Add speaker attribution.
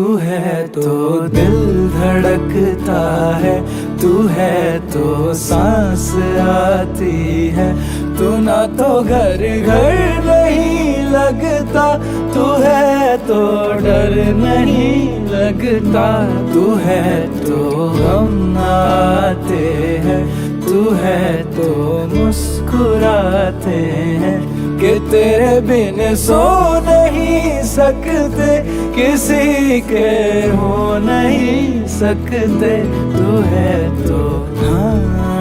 Speaker 1: तू है तो दिल धड़कता है, तू है तो सांस आती है, तू ना तो घर घर नहीं लगता, तू है तो डर नहीं लगता, तू है तो हम आते हैं, तू है तो मुस्कुराते हैं कि तेरे बिन सो नहीं सकते, किसी के हो नहीं सकते, तू है तो हाँ।